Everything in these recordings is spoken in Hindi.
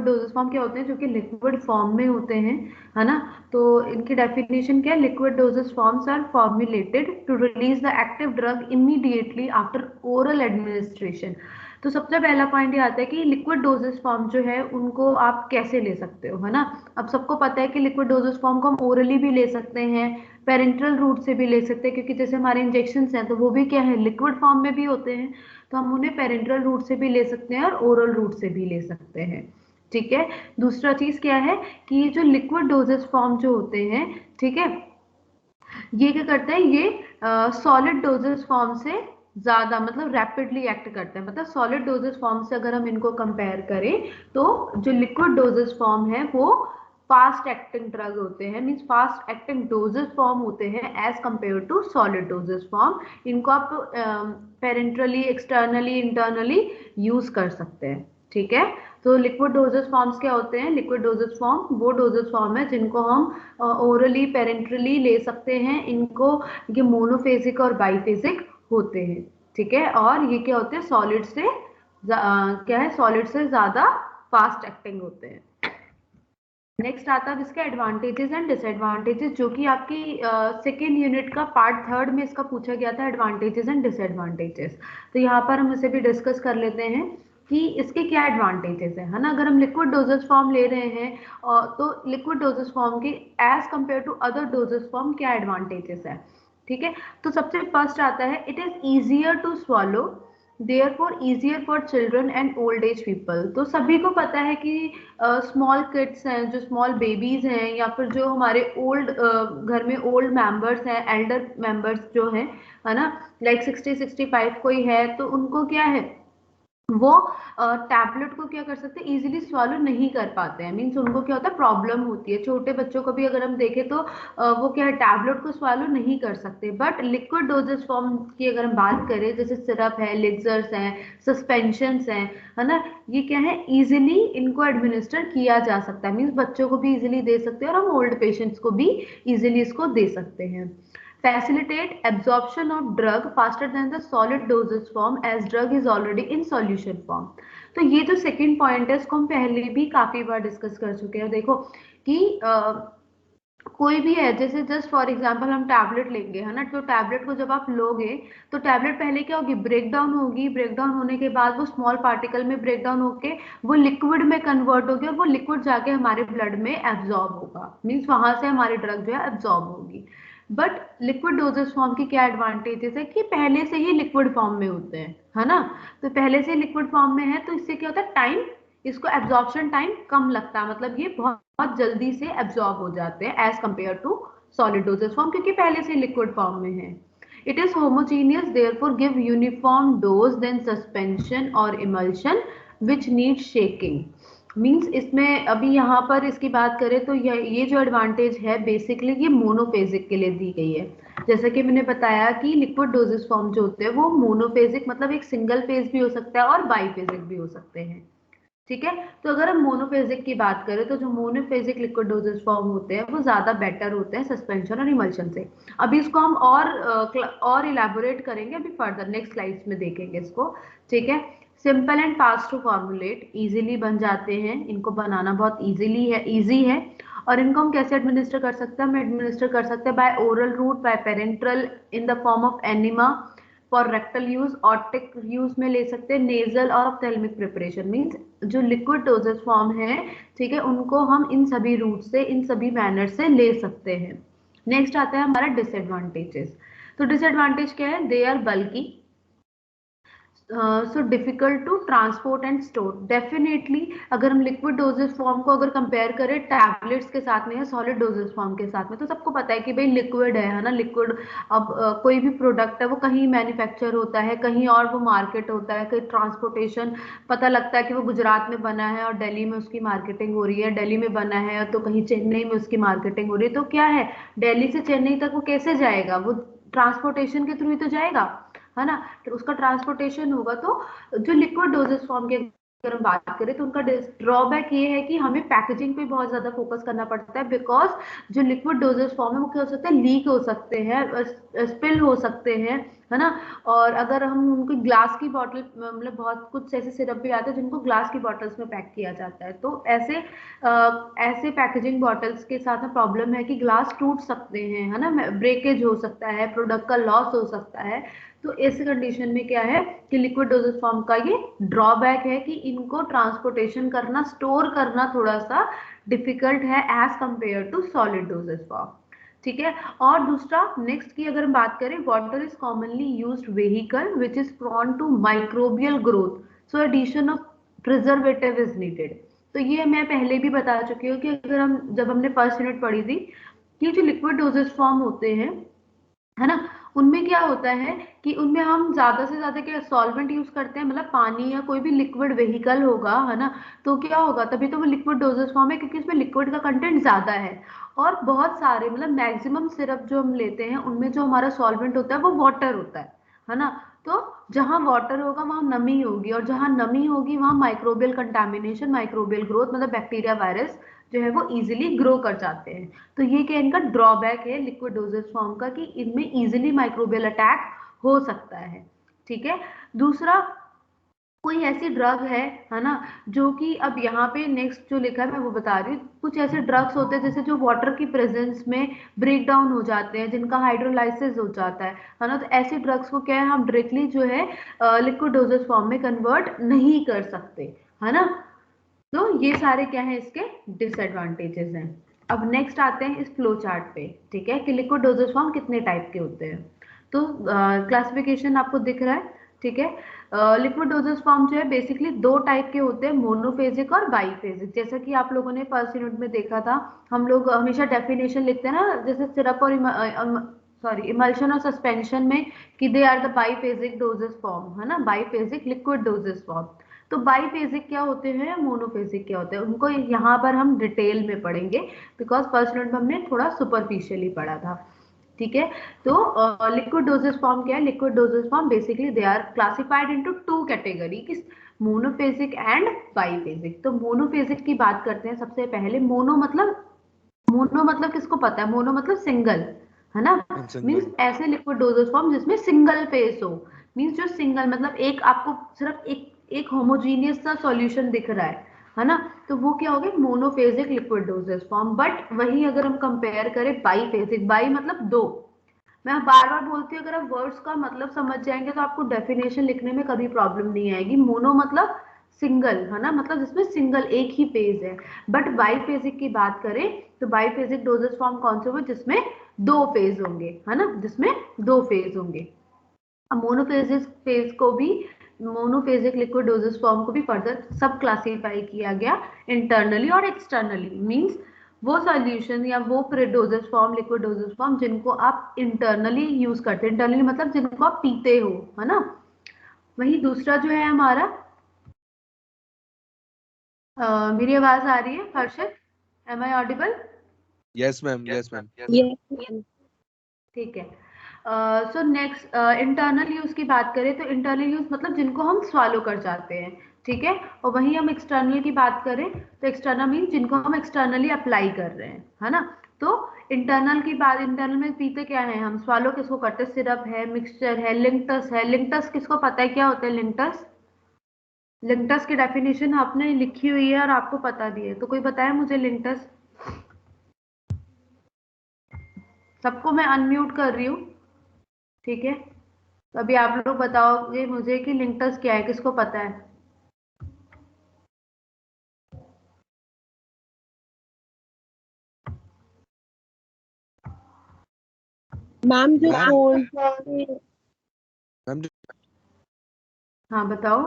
डोजेस फॉर्म क्या होते हैं, जो कि लिक्विड फॉर्म में होते हैं, है ना। तो इनकी डेफिनेशन क्या है, liquid dosage forms are formulated to release the active drug immediately after oral administration. तो सबसे पहला पॉइंट ये आता है कि लिक्विड डोजेस फॉर्म जो है उनको आप कैसे ले सकते हो, है ना। अब सबको पता है कि लिक्विड डोजेस फॉर्म को हम ओरली भी ले सकते हैं, पेरेंट्रल रूट से भी ले सकते हैं, क्योंकि जैसे हमारे इंजेक्शन हैं तो वो भी क्या है, लिक्विड फॉर्म में भी होते हैं। तो हम उन्हें पेरेंट्रल रूट से भी ले सकते हैं और ओरल रूट से भी ले सकते हैं। ठीक है। दूसरा चीज क्या है कि ये जो लिक्विड डोजेस फॉर्म जो होते हैं, ठीक है, ये क्या करते हैं, ये सॉलिड डोजेस फॉर्म से ज्यादा मतलब रैपिडली एक्ट करते हैं। मतलब सॉलिड डोजेस फॉर्म से अगर हम इनको कंपेयर करें तो जो लिक्विड डोजेस फॉर्म है वो फास्ट एक्टिंग ड्रग होते हैं, means fast acting dosage form होते हैं as compare to solid doses form. इनको आप पेरेंट्रली, एक्सटर्नली, इंटरनली यूज कर सकते हैं। ठीक है। तो लिक्विड डोजेस फॉर्म्स क्या होते हैं, लिक्विड डोजेस फॉर्म वो डोजेस फॉर्म है जिनको हम ओरली, पेरेंट्रली ले सकते हैं। इनको, ये मोनोफेजिक और बाइफेजिक होते हैं। ठीक है। और ये क्या होते हैं, सॉलिड से क्या है, सॉलिड से ज्यादा फास्ट एक्टिंग होते हैं। नेक्स्ट आता है इसके एडवांटेजेस एंड डिसएडवांटेजेस, जो कि आपकी सेकेंड यूनिट का पार्ट थर्ड में इसका पूछा गया था, एडवांटेजेस एंड डिसएडवांटेजेस। तो यहाँ पर हम इसे भी डिस्कस कर लेते हैं कि इसके क्या एडवांटेजेस है ना। अगर हम लिक्विड डोजेस फॉर्म ले रहे हैं तो लिक्विड डोजेस फॉर्म के as compare to other dosage form क्या एडवांटेजेस है। ठीक है। तो सबसे फर्स्ट आता है, it is easier to swallow, therefore easier for children and old age people. तो सभी को पता है कि स्मॉल किड्स हैं, जो स्मॉल बेबीज हैं, या फिर जो हमारे ओल्ड घर में ओल्ड मेंबर्स हैं, एल्डर मेंबर्स जो हैं, है ना, लाइक 60-65 कोई है, तो उनको क्या है, वो टैबलेट को क्या कर सकते हैं, इजीली स्वॉलो नहीं कर पाते हैं। मीन्स उनको क्या होता है, प्रॉब्लम होती है। छोटे बच्चों को भी अगर हम देखें तो वो क्या है, टैबलेट को स्वॉलो नहीं कर सकते। बट लिक्विड डोजेस फॉर्म की अगर हम बात करें, जैसे सिरप है, लिक्सर्स हैं, सस्पेंशंस हैं, है ना, ये क्या है, इजिली इनको एडमिनिस्टर किया जा सकता है। मीन्स बच्चों को भी इजिली दे सकते हैं और हम ओल्ड पेशेंट्स को भी इजिली इसको दे सकते हैं। Facilitate absorption of drug faster than the solid dosage form as drug is already in solution form। तो ये जो सेकंड पॉइंट है इसको हम पहले भी काफी बार डिस्कस कर चुके हैं। देखो कि कोई भी है, जैसे जस्ट फॉर एग्जांपल हम टैबलेट लेंगे, है ना, तो टैबलेट को जब आप लोगे तो टैबलेट पहले क्या होगी, ब्रेक डाउन होगी। ब्रेक डाउन होने के बाद वो स्मॉल पार्टिकल में ब्रेक डाउन होके वो लिक्विड में कन्वर्ट होगी और वो लिक्विड जाके हमारे ब्लड में एब्जॉर्ब होगा। मीन्स वहां से हमारी ड्रग जो है एब्जॉर्ब होगी। बट लिक्विड डोजेस फॉर्म की क्या एडवांटेजेस है कि पहले से ही लिक्विड फॉर्म में होते हैं, है ना। तो पहले से लिक्विड फॉर्म में है तो इससे क्या होता है, टाइम, इसको एब्जॉर्प्शन टाइम कम लगता है। मतलब ये बहुत बहुत जल्दी से एब्जॉर्ब हो जाते हैं as compare to solid doses form, क्योंकि पहले से लिक्विड फॉर्म में है। It is homogeneous, therefore give uniform dose than suspension और emulsion which need shaking. Means इसमें अभी यहाँ पर इसकी बात करें तो ये जो एडवांटेज है बेसिकली ये मोनोफेजिक के लिए दी गई है। जैसा कि मैंने बताया कि लिक्विड डोजेस फॉर्म जो होते हैं वो मोनोफेजिक, मतलब एक सिंगल फेज भी हो सकता है और बाईफेजिक भी हो सकते हैं। ठीक है। तो अगर हम मोनोफेजिक की बात करें तो जो मोनोफेजिक लिक्विड डोजेस फॉर्म होते हैं वो ज्यादा बेटर होते हैं सस्पेंशन और इमल्शन से। अभी इसको हम और इलेबोरेट करेंगे अभी फर्दर, नेक्स्ट स्लाइड्स में देखेंगे इसको। ठीक है। Simple and fast to formulate, easily बन जाते हैं, इनको बनाना बहुत इजी है। और इनको हम कैसे एडमिनिस्टर कर सकते हैं, हम एडमिनिस्टर कर सकते हैं by oral route, by parenteral, in the form of enema, for rectal use, otic use में ले सकते हैं, नेजल और ऑप्थेल्मिक प्रिपरेशन। मींस जो लिक्विड डोजेस फॉर्म है, ठीक है, उनको हम इन सभी रूट से, इन सभी मैनर से ले सकते हैं। नेक्स्ट आता है हमारा डिसएडवांटेजेस। तो डिसएडवांटेज क्या है, they are bulky, so difficult to transport and store. Definitely अगर हम लिक्विड डोजेस फॉर्म को अगर कंपेयर करें टैबलेट्स के साथ में या सॉलिड डोजेस फॉर्म के साथ में, तो सबको पता है कि भाई लिक्विड है ना, लिक्विड। अब कोई भी प्रोडक्ट है वो कहीं मैन्युफैक्चर होता है, कहीं और वो मार्केट होता है, कहीं ट्रांसपोर्टेशन, पता लगता है कि वो गुजरात में बना है और दिल्ली में उसकी मार्केटिंग हो रही है, दिल्ली में बना है तो कहीं चेन्नई में उसकी मार्केटिंग हो रही है। तो क्या है, दिल्ली से चेन्नई तक वो कैसे जाएगा, वो ट्रांसपोर्टेशन के थ्रू ही तो जाएगा, है ना। तो उसका ट्रांसपोर्टेशन होगा। तो जो लिक्विड डोजेस फॉर्म के अगर हम बात करें तो उनका ड्रॉबैक ये है कि हमें पैकेजिंग पे बहुत ज्यादा फोकस करना पड़ता है, बिकॉज जो लिक्विड डोजेज फॉर्म है वो क्या हो सकता है, लीक हो सकते हैं, स्पिल हो सकते हैं, है ना। और अगर हम उनको ग्लास की बॉटल, मतलब बहुत कुछ ऐसे सिरप भी आते हैं जिनको ग्लास की बॉटल्स में पैक किया जाता है, तो ऐसे पैकेजिंग बॉटल्स के साथ में प्रॉब्लम है कि ग्लास टूट सकते हैं, है ना, ब्रेकेज हो सकता है, प्रोडक्ट का लॉस हो सकता है। तो इस कंडीशन में क्या है कि लिक्विड डोजेज फॉर्म का ये ड्रॉबैक है कि इनको ट्रांसपोर्टेशन करना, स्टोर करना थोड़ा सा डिफिकल्ट है as compare to solid dosage form. ठीक है। और दूसरा, नेक्स्ट की अगर हम बात करें, water is commonly used vehicle which is prone to microbial growth, so addition of preservative is needed. तो ये मैं पहले भी बता चुकी हूँ कि अगर हम, जब हमने फर्स्ट यूनिट पढ़ी थी, कि जो लिक्विड डोजेज फॉर्म होते हैं, है ना, उनमें क्या होता है कि उनमें हम ज्यादा से ज्यादा क्या सॉल्वेंट यूज करते हैं, मतलब पानी या कोई भी लिक्विड वेहिकल होगा, है ना। तो क्या होगा, तभी तो वो लिक्विड डोजेज फॉर्म है, क्योंकि इसमें लिक्विड का कंटेंट ज्यादा है। और बहुत सारे, मतलब मैक्सिमम सिरप जो हम लेते हैं उनमें जो हमारा सॉल्वेंट होता है वो वाटर होता है ना। तो जहां वाटर होगा वहां नमी होगी, और जहां नमी होगी वहां माइक्रोबियल कंटामिनेशन, माइक्रोबियल ग्रोथ, मतलब बैक्टीरिया, वायरस जो है वो इजिली ग्रो कर जाते हैं। तो ये क्या इनका ड्रॉबैक है लिक्विड डोजेज फॉर्म का, कि इनमें इजिली माइक्रोबियल अटैक हो सकता है। ठीक है। दूसरा, कोई ऐसी ड्रग है ना, जो कि अब यहाँ पे नेक्स्ट जो लिखा है मैं वो बता रही हूँ, कुछ ऐसे ड्रग्स होते हैं जैसे जो वाटर की प्रेजेंस में ब्रेक डाउन हो जाते हैं, जिनका हाइड्रोलाइसिस हो जाता है ना। तो ऐसे ड्रग्स को क्या है, हम डायरेक्टली जो है लिक्विड डोजेज फॉर्म में कन्वर्ट नहीं कर सकते, है ना। तो ये सारे क्या है, इसके डिसएडवांटेजेस हैं। अब नेक्स्ट आते हैं इस फ्लो चार्ट पे, ठीक है, कि लिक्विड डोजेज फॉर्म कितने टाइप के होते हैं। तो क्लासिफिकेशन आपको दिख रहा है, ठीक है। लिक्विड डोजेज फॉर्म जो है बेसिकली दो टाइप के होते हैं, मोनोफेजिक और बाईफेजिक। जैसा कि आप लोगों ने फर्स्ट यूनिट में देखा था, हम लोग हमेशा डेफिनेशन लिखते हैं ना, जैसे सिरप और सॉरी इमल्शन और सस्पेंशन में, कि they are the biphasic dosage form, है ना, बाईफेजिक लिक्विड डोजेज फॉर्म। तो बाईफेजिक क्या होते हैं, मोनोफेजिक क्या होते हैं, उनको यहाँ पर हम डिटेल में पढ़ेंगे, बिकॉज फर्स्ट यूनिट में हमने थोड़ा सुपरफिशियली पढ़ा था। ठीक है। तो लिक्विड डोजेज फॉर्म क्या है, liquid dosage form basically they are classified into two category, monophasic and biphasic. तो मोनोफेजिक की बात करते हैं सबसे पहले। मोनो मतलब किसको पता है, मोनो मतलब सिंगल, है ना। Means single. ऐसे लिक्विड डोजेज फॉर्म जिसमें सिंगल फेस हो, मीन्स जो सिंगल मतलब एक आपको सिर्फ एक होमोजीनियस सा सॉल्यूशन दिख रहा है ना। तो वो क्या हो गया, monophasic liquid dosage form. But वही अगर हम कंपेयर करें बाईफेजिक, बाई मतलब दो, मैं बार बार बोलती हूँ, अगर आप वर्ड्स का मतलब समझ जाएंगे तो आपको डेफिनेशन लिखने में कभी प्रॉब्लम नहीं आएगी। मोनो मतलब सिंगल, है ना, मतलब जिसमें सिंगल एक ही फेज है। बट बाईफेजिक की बात करें तो बाईफेजिक डोजेज फॉर्म कौन से हुए, जिसमें दो फेज होंगे, है ना, जिसमें दो फेज होंगे। अब मोनोफेजिक फेज को भी, मोनोफेजिक लिक्विड डोजेज फॉर्म को भी फर्दर सब क्लासीफाई किया गया, इंटरनली और एक्सटर्नली। मींस वो सॉल्यूशन या वो doses form, liquid dosage form जिनको आप इंटरनली यूज करते हैं, इंटरनली मतलब जिनको आप पीते हो, है ना। वही दूसरा जो है हमारा, मेरी आवाज आ रही है Harshit, am I audible? Yes ma'am, yes ma'am. Yes. ठीक है। सो नेक्स्ट, इंटरनल यूज की बात करें तो इंटरनल यूज मतलब जिनको हम स्वालो कर जाते हैं, ठीक है। और वहीं हम एक्सटर्नल की बात करें तो एक्सटर्नल मीन जिनको हम एक्सटर्नली अप्लाई कर रहे हैं, है ना। तो इंटरनल की बात, इंटरनल में पीते क्या है हम, स्वालो किसको करते हैं, सिरप है, मिक्सचर है, लिंक्टस है। लिंक्टस किसको पता है क्या होता है लिंक्टस? लिंक्टस की डेफिनेशन आपने लिखी हुई है और आपको पता भी है, तो कोई बताए मुझे लिंक्टस। सबको मैं अनम्यूट कर रही हूँ, ठीक है। तो अभी आप लोग बताओगे मुझे कि लिंक्टस क्या है, किसको पता है? मैम जो मैम कोल्ड मैम जो हाँ बताओ।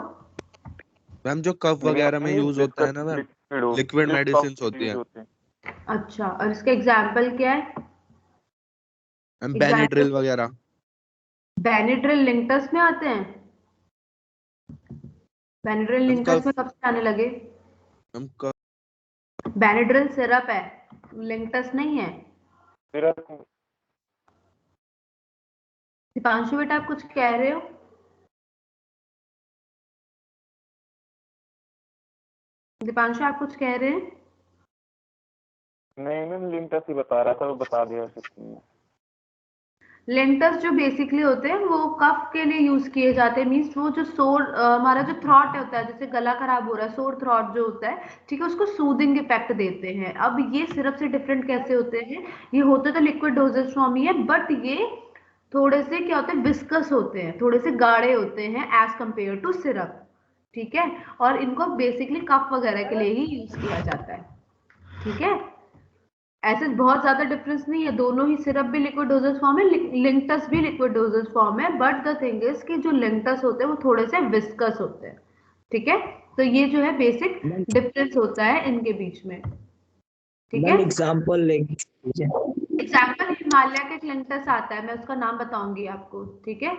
मैम जो कफ वगैरह में यूज होता है ना मैम, लिक्विड मेडिसिन होती है। अच्छा, और इसका एग्जाम्पल क्या है? मैम एग्जाम्पल, बेनिड्रिल वगैरह। बेनिड्रिल लिंक्टस में आते हैं? बेनिड्रिल मैम लिंक्टस में कफ कब से आने लगे? मैम कफ बेनिड्रिल सिरप है, लिंक्टस नहीं है। दीपांशु बेटा आप कुछ कह रहे हो? दीपांशु आप कुछ कह रहे हैं? नहीं मैम, लिंटस ही बता रहा था, वो बता दिया। लेंटस जो बेसिकली होते हैं वो कफ के लिए यूज किए जाते हैं। मीन्स वो जो सोर हमारा जो थ्रॉट होता है, जैसे गला खराब हो रहा है, सोर थ्रॉट जो होता है, ठीक है, उसको सूदिंग इफेक्ट देते हैं। अब ये सिरप से डिफरेंट कैसे होते हैं? ये होते तो लिक्विड डोजेज फॉर्म ही है, बट ये थोड़े से क्या होते हैं, विस्कस होते हैं, थोड़े से गाढ़े होते हैं एज कंपेयर टू सिरप। ठीक है, और इनको बेसिकली कफ वगैरह के लिए ही यूज किया जाता है। ठीक है, ऐसे बहुत ज्यादा डिफरेंस नहीं है, दोनों ही सिरप भी लिक्विड डोजेज फॉर्म है, लिंक्टस भी लिक्विड डोजेज फॉर्म है, बट द थिंग इज कि जो लिंक्टस होते हैं वो थोड़े से विस्कस होते हैं। ठीक है, तो ये जो है बेसिक डिफरेंस होता है इनके बीच में। ठीक है, एग्जांपल एग्जाम्पल हिमालय का एक लिंक्टस आता है, मैं उसका नाम बताऊंगी आपको। ठीक है,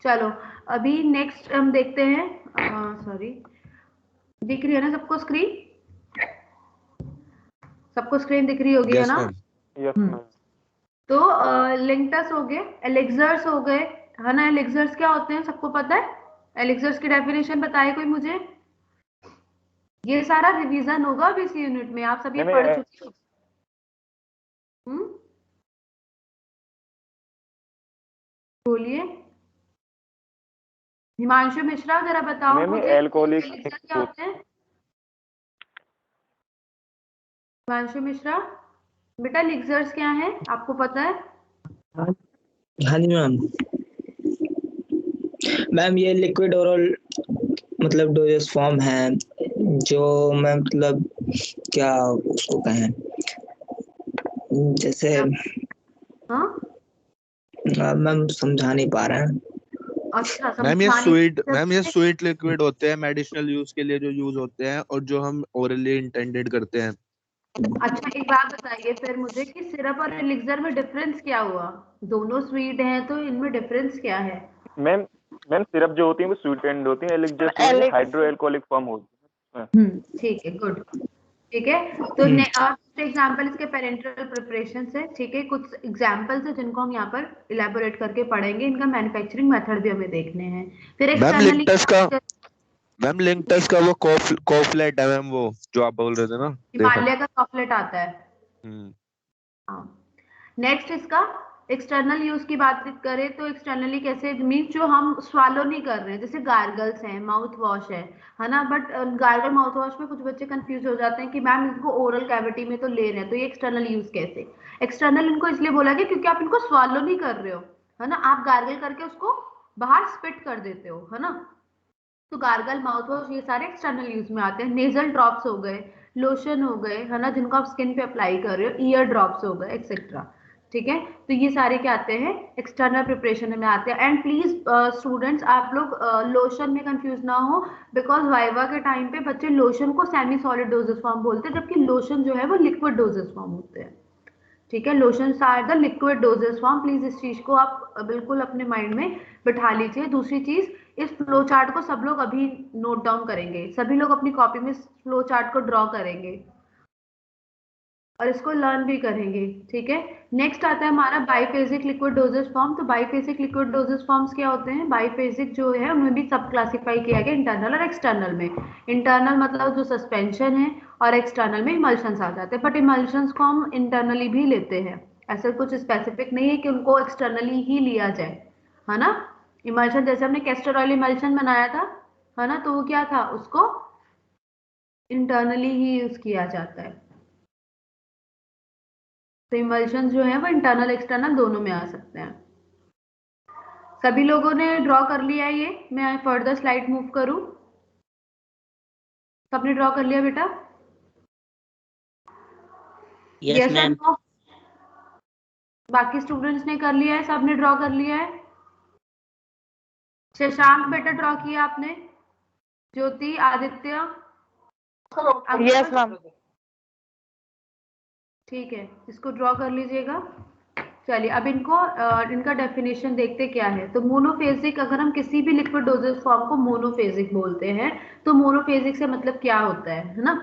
चलो अभी नेक्स्ट हम देखते हैं। सॉरी, दिख रही है ना सबको स्क्रीन? सबको स्क्रीन दिख रही होगी, है ना? Yes ma'am. तो लिंक्टस हो गए, एलिक्सर्स हो गए, है ना? एलिक्सर्स क्या होते हैं, सबको पता है? एलिक्सर्स की डेफिनेशन बताए कोई मुझे? ये सारा रिवीजन होगा अभी इस यूनिट में, आप सब ये पढ़ चुके हो। बोलिए हिमांशु मिश्रा, जरा बताओ मुझे एल्कोहलिक क्या होते हैं। हिमांशु मिश्रा बेटा, एलिक्सर्स क्या है, आपको पता है? हाँ जी मैम। मैम ये लिक्विड ओरल मतलब डोजेस फॉर्म है, जो मैम मतलब क्या उसको कहें, जैसे हाँ मैम समझा नहीं पा रहे हैं। अच्छा, मैम ये स्वीट लिक्विड होते हैं मेडिसिनल यूज के लिए जो यूज होते हैं, और जो हम ओरली इंटेंडेड करते हैं। अच्छा, एक बात बताइए फिर मुझे कि सिरप और एलिक्सर में डिफरेंस क्या हुआ? दोनों स्वीट हैं, तो इनमें डिफरेंस क्या है? मैम सिरप जो होती है वो स्वीट एंड होती है, एलिक्सर हाइड्रो एल्कोहलिक फॉर्म होती है। ठीक है, गुड। ठीक है, तो एग्जांपल इसके पेरेंटल प्रिपरेशन है। ठीक है, कुछ एग्जांपल्स है जिनको हम यहाँ पर इलेबोरेट करके पढ़ेंगे, इनका मैन्युफैक्चरिंग मेथड भी हमें देखने हैं। फिर एक्सटर्नली मैम लिंक्टस का वो कोफलेट है मैम, वो जो आप बोल रहे थे ना, हिमालय का कॉफलेट आता है। हाँ। नेक्स्ट इसका एक्सटर्नल यूज की बात करें तो एक्सटर्नली कैसे, मीन जो हम स्वालो नहीं कर रहे हैं, जैसे गार्गल्स हैं, माउथ वॉश है ना? बट गार्गल माउथ वॉश में कुछ बच्चे कंफ्यूज हो जाते हैं कि मैम इसको ओरल कैविटी में तो ले रहे हैं, तो ये एक्सटर्नल यूज कैसे? एक्सटर्नल इनको इसलिए बोला गया क्योंकि आप इनको स्वालो नहीं कर रहे हो, है ना? आप गार्गल करके उसको बाहर स्पिट कर देते हो, है ना? तो गार्गल, माउथ वॉश, ये सारे एक्सटर्नल यूज में आते हैं। नेजल ड्रॉप्स हो गए, लोशन हो गए, है ना, जिनको आप स्किन पे अप्लाई कर रहे हो, ईयर ड्रॉप्स हो गए, एक्सेट्रा। ठीक है, तो ये सारे क्या आते हैं, एक्सटर्नल प्रिपरेशन में आते हैं। एंड प्लीज स्टूडेंट्स, आप लोग लोशन में कंफ्यूज ना हो, बिकॉज वाइवा के टाइम पे बच्चे लोशन को सेमी सॉलिड डोजेस फॉर्म बोलते हैं, जबकि लोशन जो है वो लिक्विड डोजेस फॉर्म होते हैं। ठीक है, lotions are the liquid dosage form. Please इस चीज को आप बिल्कुल अपने माइंड में बिठा लीजिए। दूसरी चीज, इस फ्लो चार्ट को सब लोग अभी नोट डाउन करेंगे, सभी लोग अपनी कॉपी में फ्लो चार्ट को ड्रॉ करेंगे और इसको लर्न भी करेंगे। ठीक है, नेक्स्ट आता है हमारा बाइफेजिक लिक्विड डोजेस फॉर्म। तो बाइफेजिक लिक्विड डोजेस फॉर्म्स क्या होते हैं? बाइफेजिक जो है उनमें भी सब क्लासिफाई किया गया, इंटरनल और एक्सटर्नल में। इंटरनल मतलब जो सस्पेंशन है, और एक्सटर्नल में इमल्शंस आ जाते हैं, बट इमल्शंस को हम इंटरनली भी लेते हैं, ऐसा कुछ स्पेसिफिक नहीं है कि उनको एक्सटर्नली ही लिया जाए, है ना? इमल्शन जैसे हमने कैस्टर ऑयल इमल्शन बनाया था, है ना, तो वो क्या था, उसको इंटरनली ही यूज किया जाता है। तो इमल्शन जो है वो इंटरनल एक्सटर्नल दोनों में आ सकते हैं। सभी लोगों ने ड्रॉ कर लिया है ये? मैं फर्दर स्लाइड मूव करूं? सबने ड्रॉ कर लिया बेटा? Yes ma'am. बाकी स्टूडेंट्स ने कर लिया है? सबने ड्रॉ कर लिया है? शशांक बेटा ड्रॉ किया आपने? ज्योति, आदित्य? Yes ma'am. ठीक है, इसको ड्रॉ कर लीजिएगा। चलिए अब इनको इनका डेफिनेशन देखते क्या है। तो मोनोफेजिक, अगर हम किसी भी लिक्विड डोजेज फॉर्म को मोनोफेजिक बोलते हैं, तो मोनोफेजिक से मतलब क्या होता है ना?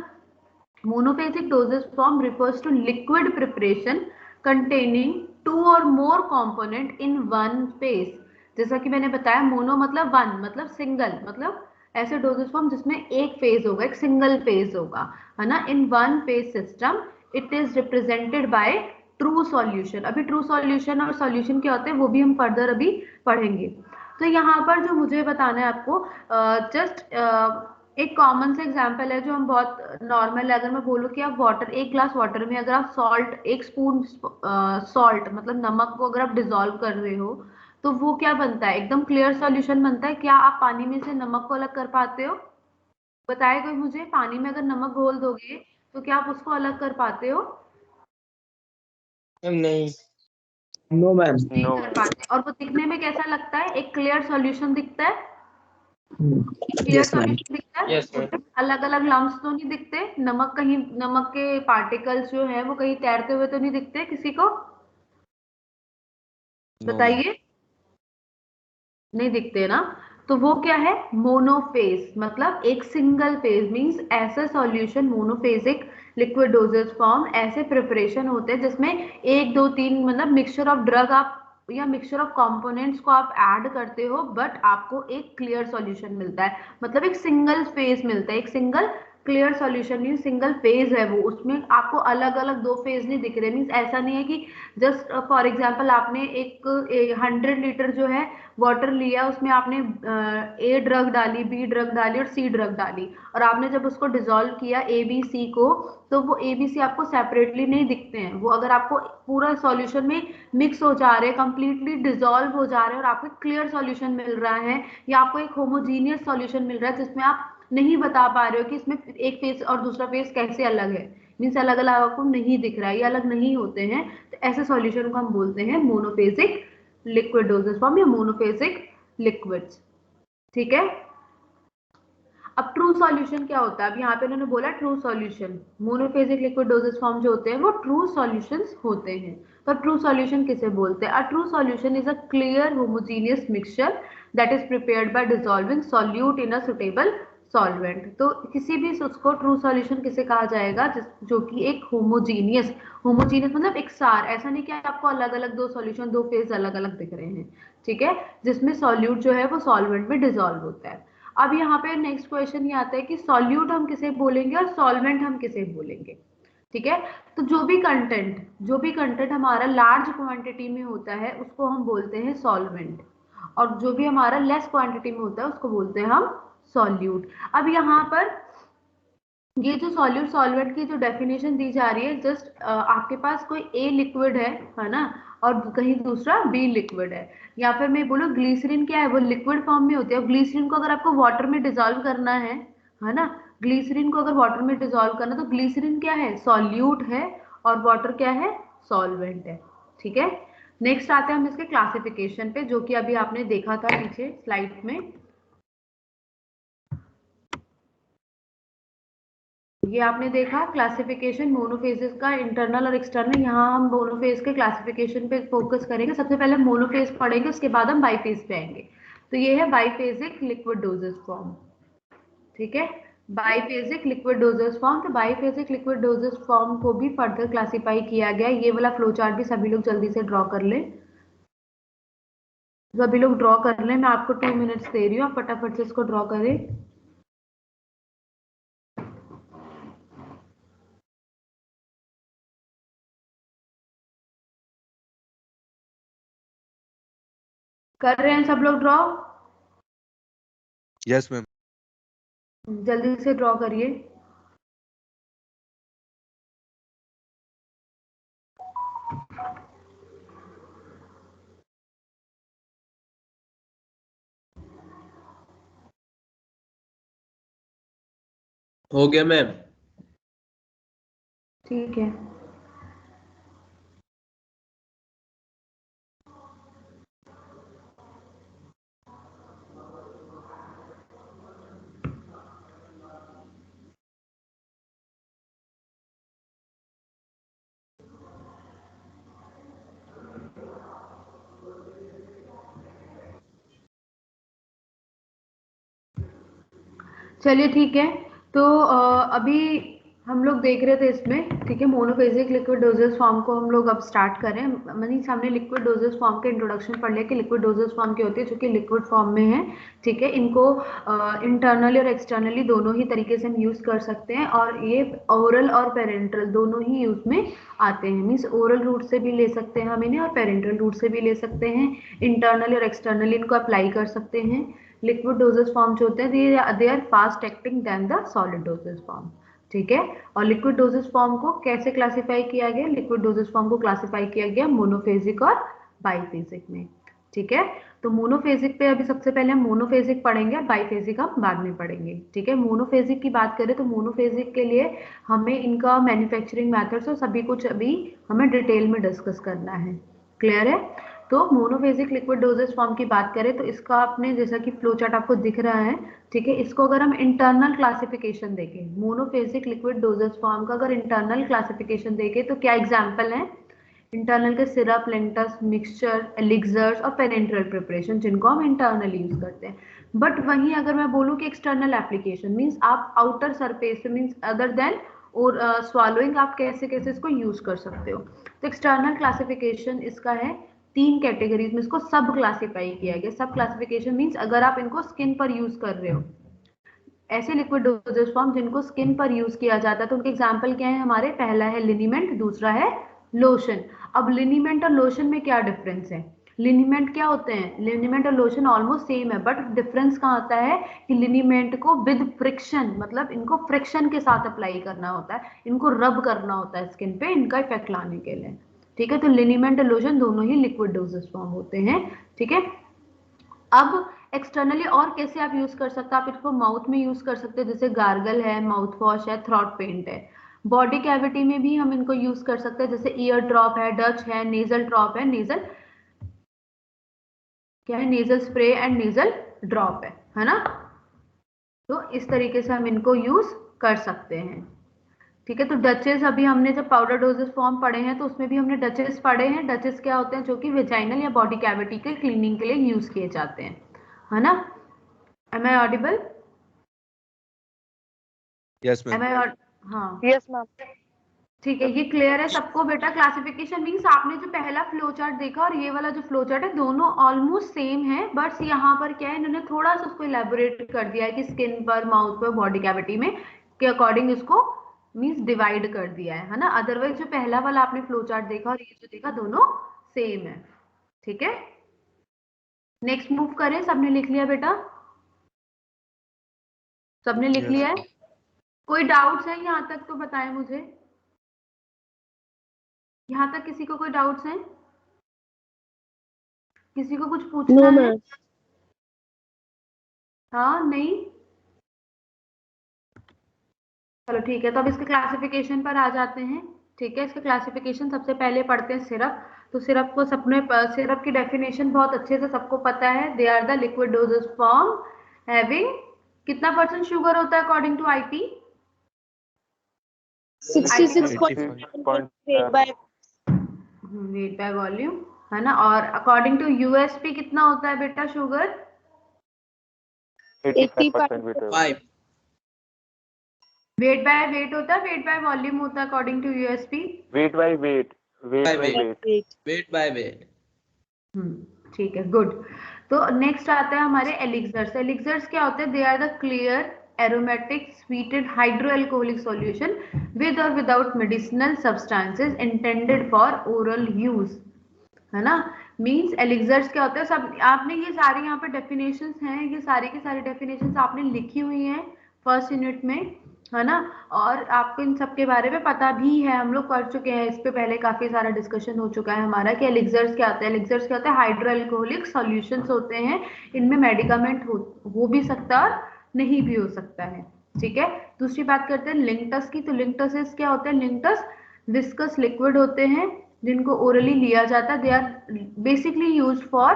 Monophasic doses form refers to liquid preparation containing 2 or more component in one phase. जैसा कि मैंने बताया, मोनो मतलब वन, मतलब सिंगल, मतलब ऐसे डोजेज फॉर्म जिसमें एक फेज होगा, एक सिंगल फेज होगा, है ना। In one phase system it is represented by true solution. अभी ट्रू सॉल्यूशन और सॉल्यूशन क्या होते हैं वो भी हम फर्दर अभी पढ़ेंगे। तो यहाँ पर जो मुझे बताना है आपको, जस्ट एक कॉमन सा एग्जांपल है जो हम बहुत नॉर्मल है। अगर मैं बोलूँ कि आप वाटर, एक ग्लास वाटर में अगर आप सॉल्ट, एक स्पून सॉल्ट मतलब नमक को अगर आप डिजोल्व कर रहे हो तो वो क्या बनता है, एकदम क्लियर सॉल्यूशन बनता है। क्या आप पानी में से नमक को अलग कर पाते हो? बताए कोई मुझे, पानी में अगर नमक घोल दोगे तो क्या आप उसको अलग कर पाते हो? नहीं, नो मैम। नहीं नो कर पाते। और वो दिखने में कैसा लगता है? एक क्लियर सॉल्यूशन दिखता है, क्लियर यस मैम। सॉल्यूशन दिखता है। Yes ma'am. अलग अलग लम्स तो नहीं दिखते, नमक कहीं, नमक के पार्टिकल्स जो है वो कहीं तैरते हुए तो नहीं दिखते किसी को? No ma'am. बताइए, नहीं दिखते ना। तो वो क्या है, मोनोफेज, मतलब एक सिंगल फेज। मींस ऐसा solution, monophasic liquid dosage form, ऐसे प्रिपरेशन होते हैं जिसमें एक दो तीन मतलब मिक्सचर ऑफ ड्रग आप या मिक्सचर ऑफ कंपोनेंट्स को आप ऐड करते हो, बट आपको एक क्लियर सॉल्यूशन मिलता है। मतलब एक सिंगल फेज मिलता है, एक single clear solution. Mean single phase है वो, उसमें आपको अलग अलग दो फेज नहीं दिख रहे। मीन्स ऐसा नहीं है कि जस्ट फॉर एग्जाम्पल आपने एक 100 लीटर जो है वाटर लिया, उसमें आपने ए ड्रग डाली, बी ड्रग डाली और सी ड्रग डाली, और आपने जब उसको डिसॉल्व किया ए बी सी को, तो वो ए बी सी आपको सेपरेटली नहीं दिखते हैं। वो अगर आपको पूरा सॉल्यूशन में मिक्स हो जा रहे हैं, कंप्लीटली डिसॉल्व हो जा रहे हैं, और आपको क्लियर सॉल्यूशन मिल रहा है, या आपको एक होमोजीनियस सॉल्यूशन मिल रहा है जिसमें आप नहीं बता पा रहे हो कि इसमें एक फेस और दूसरा फेस कैसे अलग है, मीन्स अलग अलग आपको नहीं दिख रहा है, ये अलग नहीं होते हैं, तो ऐसे सॉल्यूशन को हम बोलते हैं मोनोफेजिक लिक्विड डोजेज फॉर्म या मोनोफेजिक लिक्विड्स। ठीक है। अब ट्रू सॉल्यूशन क्या होता है? अब यहाँ पे उन्होंने बोला true solution, monophasic liquid dosage form जो होते हैं वो ट्रू सॉल्यूशंस होते हैं। तो ट्रू सॉल्यूशन किसे बोलते हैं? A true solution is a clear homogeneous mixture that is prepared by dissolving solute in a suitable solvent. तो किसी भी उसको ट्रू सॉल्यूशन किसे कहा जाएगा? जो कि एक होमोजीनियस, होमोजीनियस मतलब एक सार, ऐसा नहीं कि आपको अलग अलग दो सॉल्यूशन, दो फेज अलग अलग दिख रहे हैं, ठीक है, जिसमें सॉल्यूट जो है वो सॉल्वेंट में डिसॉल्व होता है। अब यहाँ पे नेक्स्ट क्वेश्चन ये आता है कि सॉल्यूट हम किसे बोलेंगे और सॉल्वेंट हम किसे बोलेंगे। ठीक है। तो जो भी कंटेंट हमारा लार्ज क्वांटिटी में होता है उसको हम बोलते हैं सॉल्वेंट, और जो भी हमारा लेस क्वांटिटी में होता है उसको बोलते हैं हम सॉल्यूट। अब यहाँ पर ये जो सॉल्यूट सॉल्वेंट की जो डेफिनेशन दी जा रही है, जस्ट आपके पास कोई ए लिक्विड है ना, और कहीं दूसरा बी लिक्विड है, या फिर मैं बोलूँ ग्लिसरीन क्या है, वो लिक्विड फॉर्म में होती है। ग्लिसरीन को अगर आपको वाटर में डिसॉल्व करना है ना, ग्लिसरीन को अगर वाटर में डिसॉल्व करना, तो ग्लिसरीन क्या है, सॉल्यूट है, और वाटर क्या है, सॉल्वेंट है। ठीक है। नेक्स्ट आते हैं हम इसके क्लासिफिकेशन पे, जो कि अभी आपने देखा था पीछे स्लाइड में। ये आपने देखा क्लासिफिकेशन मोनोफेजेस का, इंटरनल और एक्सटर्नल। यहाँ हम मोनोफेज के क्लासिफिकेशन पे फोकस करेंगे। सबसे पहले मोनोफेज पढ़ेंगे, उसके बाद हम बाईफेज पे आएंगे। तो ये है बाईफेजिक लिक्विड डोजेज फॉर्म। ठीक है, बाईफेजिक लिक्विड डोजेज फॉर्म। तो बाईफेजिक लिक्विड डोजेज फॉर्म को भी फर्दर क्लासीफाई किया गया। ये वाला फ्लो चार्ट भी सभी लोग जल्दी से ड्रॉ कर लें, सभी लोग ड्रॉ कर लें। मैं आपको 2 मिनट्स दे रही हूँ, आप फटाफट से इसको ड्रॉ करें। कर रहे हैं सब लोग ड्रॉ? Yes ma'am. जल्दी से ड्रॉ करिए। हो गया मैम। ठीक है। चलिए ठीक है। तो अभी हम लोग देख रहे थे इसमें, ठीक है, मोनोफेजिक लिक्विड डोजेस फॉर्म को हम लोग अब स्टार्ट करें। मनीष, हमने लिक्विड डोजेस फॉर्म के इंट्रोडक्शन पढ़ लिया कि लिक्विड डोजेस फॉर्म की होती है जो कि लिक्विड फॉर्म में है, ठीक है। इनको इंटरनली और एक्सटर्नली दोनों ही तरीके से हम यूज कर सकते हैं, और ये ओरल और पेरेंट्रल दोनों ही यूज में आते हैं। मीन्स ओरल रूट से भी ले सकते हैं हम इन्हें और पेरेंट्रल रूट से भी ले सकते हैं। इंटरनली और एक्सटर्नली इनको अप्लाई कर सकते हैं। लिक्विड डोजेस फॉर्म जो होते हैं they are fast acting than the solid doses form, ठीक है। और लिक्विड डोजेस फॉर्म को कैसे क्लासिफाई किया गया? लिक्विड डोजेस फॉर्म को क्लासिफाई किया गया मोनोफेजिक और बाइफेजिक में, ठीक है। तो मोनोफेजिक पे अभी सबसे पहले हम मोनोफेजिक पढ़ेंगे, बाइफेजिक हम बाद में पढ़ेंगे, ठीक है। मोनोफेजिक की बात करें तो मोनोफेजिक के लिए हमें इनका मैन्युफैक्चरिंग मेथड्स और सभी कुछ अभी हमें डिटेल में डिस्कस करना है। क्लियर है? तो मोनोफेजिक लिक्विड डोजेस फॉर्म की बात करें तो इसका आपने जैसा कि फ्लो चार्ट आपको दिख रहा है, ठीक है। इसको अगर हम इंटरनल क्लासिफिकेशन देखें, मोनोफेजिक लिक्विड डोजेस फॉर्म का अगर इंटरनल क्लासिफिकेशन देखें तो क्या एग्जांपल है इंटरनल के? सिरप, लेंटस, मिक्सचर, एलिक्सर्स और पेरेंट्रल प्रिपरेशन, जिनको हम इंटरनल यूज करते हैं। बट वहीं अगर मैं बोलूं कि एक्सटर्नल एप्लीकेशन मींस आप outer surface means other than और स्वालोइंग आप कैसे कैसे इसको यूज कर सकते हो। तो एक्सटर्नल क्लासिफिकेशन इसका है, 3 कैटेगरीज में इसको सब क्लासिफाई किया गया। सब क्लासिफिकेशन मींस अगर आप इनको स्किन पर यूज कर रहे हो, ऐसे लिक्विड डोजेस फॉर्म जिनको स्किन पर यूज किया जाता है, तो उनके एग्जांपल क्या है हमारे? पहला है लिनीमेंट, दूसरा है लोशन। अब लिनीमेंट और लोशन में क्या डिफरेंस है? लिनीमेंट क्या होते हैं? लिनीमेंट और लोशन ऑलमोस्ट सेम है, बट डिफरेंस कहाँ आता है कि लिनीमेंट को विद फ्रिक्शन, मतलब इनको फ्रिक्शन के साथ अप्लाई करना होता है, इनको रब करना होता है स्किन पे इनका इफेक्ट लाने के लिए, ठीक है। तो लिनीमेंट और लोशन दोनों ही लिक्विड डोजेस फॉर्म होते हैं, ठीक है। अब एक्सटर्नली और कैसे आप यूज कर सकते हो? आप इसको माउथ में यूज कर सकते हो, जैसे गार्गल है, माउथ वॉश है, थ्रॉट पेंट है। बॉडी कैविटी में भी हम इनको यूज कर सकते हैं, जैसे ईयर ड्रॉप है, डच है, नेजल ड्रॉप है, नेजल क्या है, nasal spray and nasal drop है ना। तो इस तरीके से हम इनको यूज कर सकते हैं, ठीक है। तो डचेस अभी हमने जब पाउडर डोजेस फॉर्म पढ़े हैं तो उसमें भी हमने डचेस पढ़े हैं। डचेस क्या होते हैं? जो कि वेजाइनल या बॉडी कैविटी के क्लीनिंग के लिए यूज किए जाते हैं, है ना। Am I audible? Yes ma'am. Am I? हाँ, यस मैम। ठीक है, ये क्लियर है सबको बेटा? क्लासिफिकेशन मींस आपने जो पहला फ्लो चार्ट देखा और ये वाला जो फ्लो चार्ट है दोनों ऑलमोस्ट सेम है, बस यहाँ पर क्या है इन्होंने थोड़ा सा उसको इलेबोरेट कर दिया है कि स्किन पर, माउथ पर, बॉडी कैविटी में के अकॉर्डिंग इसको मींस डिवाइड कर दिया है ना। अदरवाइज जो पहला वाला आपने फ्लो चार्ट देखा और ये जो देखा दोनों सेम है, ठीक है। नेक्स्ट मूव करें, सबने लिख लिया बेटा? सबने लिख यस लिया है? कोई डाउट्स है यहाँ तक तो बताएं मुझे। यहाँ तक किसी को कोई डाउट्स है? किसी को कुछ पूछना है? हाँ, नहीं? चलो ठीक है, तो अब इसके क्लासिफिकेशन पर आ जाते हैं, ठीक है। इसके क्लासिफिकेशन सबसे पहले पढ़ते हैं सिरप। तो सिरप को सबने सिरप की डेफिनेशन बहुत अच्छे से सबको पता है। They are the liquid dosage form having कितना परसेंट शुगर होता है according to IP? 66.8 weight by volume, है ना। और अकॉर्डिंग टू यूएसपी कितना होता है बेटा sugar? 85% weight 5 weight by weight होता है, वेट बाय वॉल्यूम होता है according to USP? weight by weight weight by by weight weight weight by weight ठीक है, गुड। तो नेक्स्ट आता है हमारे एलिक्सर्स। एलिक्सर्स क्या होते हैं? They are the clear aromatic sweetened hydroalcoholic solution with और without medicinal substances intended for oral use, है ना। मींस एलिक्सर्स क्या होते हैं? सब आपने ये सारी यहाँ पे डेफिनेशंस हैं, ये सारी की सारी डेफिनेशंस आपने लिखी हुई हैं फर्स्ट यूनिट में, है ना। और आपको इन सब के बारे में पता भी है, हम लोग कर चुके हैं, इस पे पहले काफी सारा डिस्कशन हो चुका है हमारा कि एलिक्सर्स क्या होता है। एलिक्सर्स क्या होता है? हाइड्रोअल्कोहलिक सॉल्यूशंस होते हैं, इनमें मेडिकामेंट हो भी सकता है और नहीं भी हो सकता है, ठीक है। दूसरी बात करते हैं लिंक्टस की। तो लिंक्टसेस क्या होते हैं? लिंक्टस विस्कस लिक्विड होते हैं जिनको ओरली लिया जाता है। They are basically use for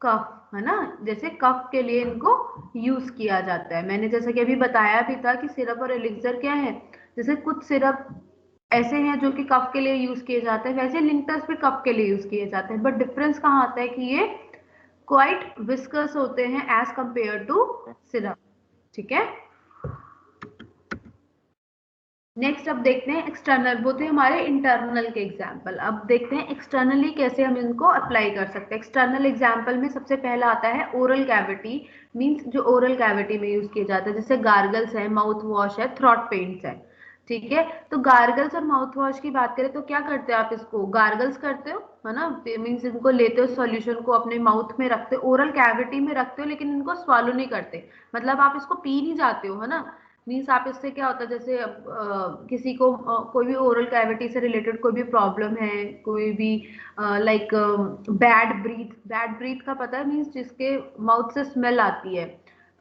cough, है ना। जैसे कफ के लिए इनको यूज किया जाता है। मैंने जैसा कि अभी बताया भी था कि सिरप और एलिक्सर क्या है, जैसे कुछ सिरप ऐसे हैं जो कि कफ के लिए यूज किए जाते हैं, वैसे लिंक्टस भी कफ के लिए यूज किए जाते हैं। बट डिफरेंस कहाँ आता है कि ये क्वाइट विस्कस होते हैं एज कंपेयर टू सिरप, ठीक है। नेक्स्ट अब देखते हैं एक्सटर्नल, वो थे हमारे इंटरनल के एग्जाम्पल। अब देखते हैं एक्सटर्नली कैसे हम इनको अप्लाई कर सकते हैं। एक्सटर्नल एग्जाम्पल में सबसे पहला आता है ओरल कैविटी, मींस जो ओरल कैविटी में यूज किया जाता है, जैसे गार्गल्स है, माउथ वॉश है, थ्रॉट पेंट्स है। ठीक है, तो गार्गल्स और माउथ वॉश की बात करें तो क्या करते हो आप, इसको गार्गल्स करते हो, है ना, मीन्स इनको लेते हो सॉल्यूशन को अपने माउथ में रखते हो, ओरल कैविटी में रखते हो, लेकिन इनको स्वालो नहीं करते, मतलब आप इसको पी नहीं जाते हो, है ना। मीन्स आप इससे क्या होता है, जैसे किसी को कोई भी ओरल कैविटी से रिलेटेड कोई भी प्रॉब्लम है, कोई भी लाइक बैड ब्रीथ का पता है, मीन्स जिसके माउथ से स्मेल आती है,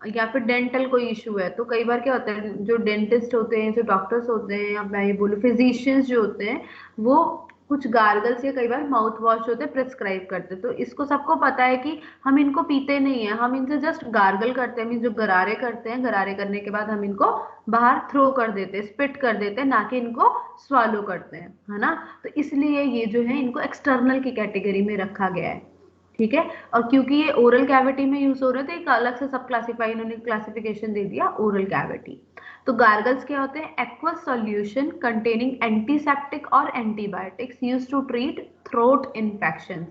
या फिर डेंटल कोई इशू है, तो कई बार क्या होता है, जो डेंटिस्ट होते हैं, जो डॉक्टर्स होते हैं, या मैं ये बोलूँ फिजिशियंस जो होते हैं, वो कुछ गार्गल्स या कई बार माउथ वॉश होते हैं प्रिस्क्राइब करते हैं। तो इसको सबको पता है कि हम इनको पीते नहीं है, हम इनसे जस्ट गार्गल करते हैं, मीन जो गरारे करते हैं, गरारे करने के बाद हम इनको बाहर थ्रो कर देते हैं, स्पिट कर देते हैं, ना कि इनको स्वालो करते हैं, है ना। तो इसलिए ये जो है इनको एक्सटर्नल की कैटेगरी में रखा गया है। ठीक है, और क्योंकि ये ओरल कैविटी में यूज हो रहे थे, एक अलग से सब क्लासिफाई इन्होंने क्लासिफिकेशन दे दिया ओरल कैविटी। तो गार्गल्स क्या होते हैं, एक्वस सॉल्यूशन कंटेनिंग एंटीसेप्टिक और antibiotics used to treat throat infections,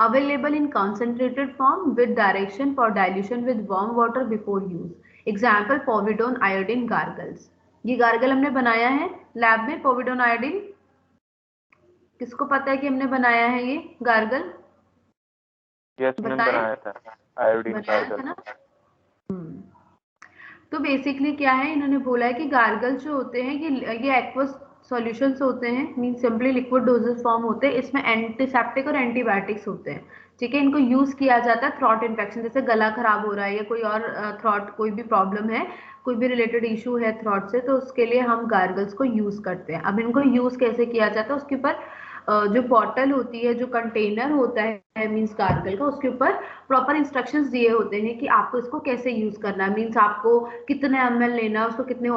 available in concentrated form with direction for dilution with warm water before use. Example povidone iodine gargles. ये गार्गल हमने बनाया है लैब में, पोविडोन आयोडीन, किसको पता है कि हमने बनाया है ये गार्गल? यस मैंने बनाया था आयोडीन गार्गल ना। तो बेसिकली क्या है, इन्होंने बोला है कि गार्गल्स जो होते हैं ये एक्वस सॉल्यूशंस होते हैं, mean simply liquid dosage form होते हैं, इसमें एंटीसेप्टिक और एंटीबायोटिक्स होते हैं। ठीक है, इनको यूज किया जाता है थ्रॉट इन्फेक्शन, जैसे गला खराब हो रहा है या कोई और थ्रॉट कोई भी प्रॉब्लम है, कोई भी रिलेटेड इशू है थ्रॉट से, तो उसके लिए हम गार्गल्स को यूज करते हैं। अब इनको यूज कैसे किया जाता है, उसके ऊपर जो बॉटल होती है, जो कंटेनर होता है मीन्स गार्गल का, उसके ऊपर प्रॉपर इंस्ट्रक्शंस दिए होते हैं कि आपको इसको कैसे यूज करना है, मीन्स आपको कितने ml लेना है, उसको कितने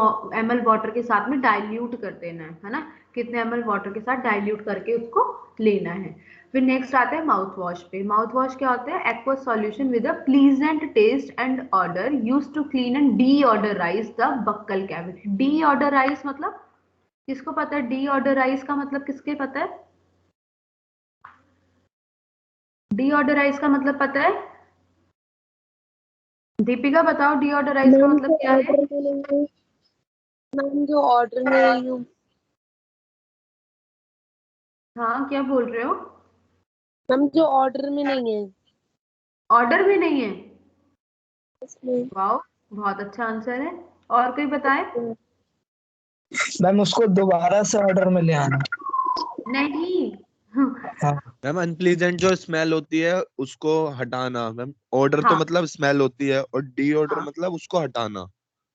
ml वाटर के साथ में डाइल्यूट कर देना है ना, कितने ml वाटर के साथ डाइल्यूट करके उसको लेना है। फिर नेक्स्ट आता है माउथ वॉश पे। माउथ वॉश क्या होता है, aqueous solution with a pleasant taste and odour used to clean and deodorise the buccal cavity. Deodorise मतलब किसको पता है, डीऑडराइज का मतलब किसके पता है, डीऑडराइज का मतलब पता है? दीपिका बताओ, डीऑडराइज का मतलब क्या है? मैम जो ऑर्डर में यू, हाँ क्या बोल रहे हो? मैम जो ऑर्डर में नहीं है, ऑर्डर में नहीं है, इसमें वाओ बहुत अच्छा आंसर है। और कोई बताए? मैम उसको दोबारा से ऑर्डर में ले आना। नहीं हाँ मैम अनप्लीजेंट जो स्मेल होती है उसको हटाना मैम, ऑर्डर तो हाँ मतलब स्मेल होती है और डी ऑर्डर हाँ मतलब उसको हटाना।